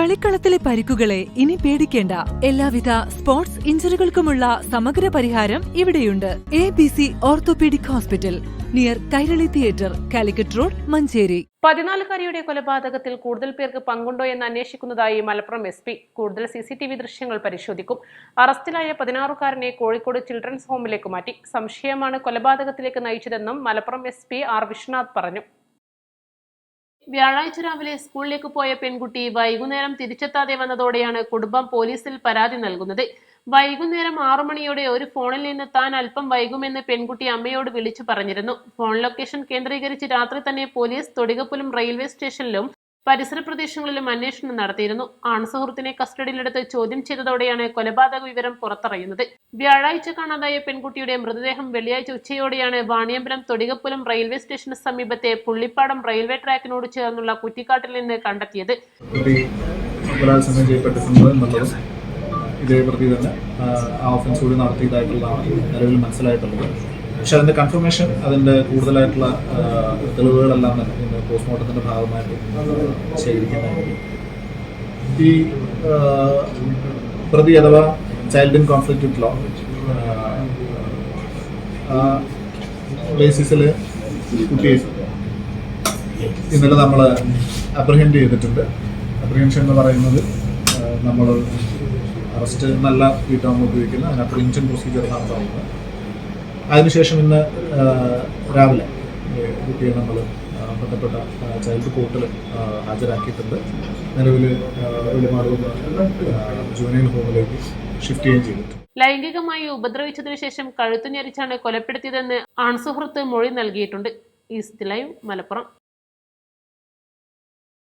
കളിക്കളത്തിലെ പരിക്കുകളെ ഇനി പേടിക്കേണ്ട. എല്ലാവിധ സ്പോർട്സ് ഇഞ്ചുറികൾക്കുമുള്ള സമഗ്ര പരിഹാരം ഇവിടെയുണ്ട്. ABC orthopaedic hospital, near Kairali theatre, Calicut road, Manjeri. 14-കാരിയുടെ കൊലപാതകത്തിൽ കൂടുതൽ പേർക്ക് പങ്കുണ്ടോ എന്ന് അന്വേഷിക്കുന്നതായി മലപ്പുറം SP. കൂടുതൽ CCTV ദൃശ്യങ്ങൾ പരിശോധിക്കും. അറസ്റ്റിലായ 16-കാരനെ കോഴിക്കോട് ചിൽഡ്രൻസ് ഹോമിലേക്ക് മാറ്റി. സംശയമാണ് കൊലപാതകത്തിലേക്ക് നയിച്ചതെന്നും മലപ്പുറം SP R. വിശ്വനാഥ് പറഞ്ഞു. വ്യാഴാഴ്ച രാവിലെ സ്കൂളിലേക്ക് പോയ പെൺകുട്ടി വൈകുന്നേരം തിരിച്ചെത്താതെ വന്നതോടെയാണ് കുടുംബം പോലീസിൽ പരാതി നൽകുന്നത്. വൈകുന്നേരം 6 മണിയോടെ ഒരു ഫോണിൽ നിന്ന് താൻ അല്പം വൈകുമെന്ന് പെൺകുട്ടി അമ്മയോട് വിളിച്ചു പറഞ്ഞിരുന്നു. ഫോൺ ലൊക്കേഷൻ കേന്ദ്രീകരിച്ച് രാത്രി തന്നെ പോലീസ് തൊടികപ്പുലം റെയിൽവേ സ്റ്റേഷനിലും പരിസര പ്രദേശങ്ങളിലും അന്വേഷണം നടത്തിയിരുന്നു. ആൺസുഹൃത്തിനെ കസ്റ്റഡിയിലെടുത്ത് ചോദ്യം ചെയ്തതോടെയാണ് കൊലപാതക വിവരം പുറത്തറിയുന്നത്. വ്യാഴാഴ്ച കാണാതായ പെൺകുട്ടിയുടെ മൃതദേഹം വെള്ളിയാഴ്ച ഉച്ചയോടെയാണ് വാണിയമ്പലം തൊടികപ്പുലം റെയിൽവേ സ്റ്റേഷന് സമീപത്തെ പുള്ളിപ്പാടം റെയിൽവേ ട്രാക്കിനോട് ചേർന്നുള്ള കുറ്റിക്കാട്ടിൽ നിന്ന് കണ്ടെത്തിയത്. ഇതേ പ്രതി തന്നെ ആ ഓഫൻസ് കൂടി നടത്തിയതായിട്ടുള്ളതാണ് നിലവിൽ മനസ്സിലായിട്ടുള്ളത്. പക്ഷെ അതിൻ്റെ കൺഫർമേഷൻ, അതിൻ്റെ കൂടുതലായിട്ടുള്ള തെളിവുകളെല്ലാം തന്നെ പോസ്റ്റ്മോർട്ടത്തിൻ്റെ ഭാഗമായിട്ട് ശേഖരിക്കുന്നതായിരിക്കും. ഈ പ്രതി അഥവാ child in conflict with law ബേസിസിൽ കുട്ടിയെ ഇന്നലെ നമ്മൾ അപ്രിഹെൻഡ് ചെയ്തിട്ടുണ്ട്. അപ്രിഹെൻഷൻ എന്ന് പറയുന്നത് നമ്മൾ അറസ്റ്റ് നല്ല വീട്ടാകുമ്പോൾ ഉപയോഗിക്കുന്ന അതിന് അപ്രിഹെൻഷൻ പ്രൊസീജിയർ എന്നാണ് പറയുന്നത്. അതിനുശേഷം ഇന്ന് രാവിലെ കുട്ടിയെ നമ്മൾ ബന്ധപ്പെട്ട ചൈൽഡ് കോർട്ടിൽ ഹാജരാക്കിയിട്ടുണ്ട്. നിലവിൽ വെളിമാട് ജുവനൈൽ ഹോമിലേക്ക് ഷിഫ്റ്റ് ചെയ്യുകയും ചെയ്തിട്ടുണ്ട്. ലൈംഗികമായി ഉപദ്രവിച്ചതിനു ശേഷം കഴുത്തു ഞെരിച്ചാണ് കൊലപ്പെടുത്തിയതെന്ന് ആൺസുഹൃത്ത് മൊഴി നൽകിയിട്ടുണ്ട്. East live, Malappuram.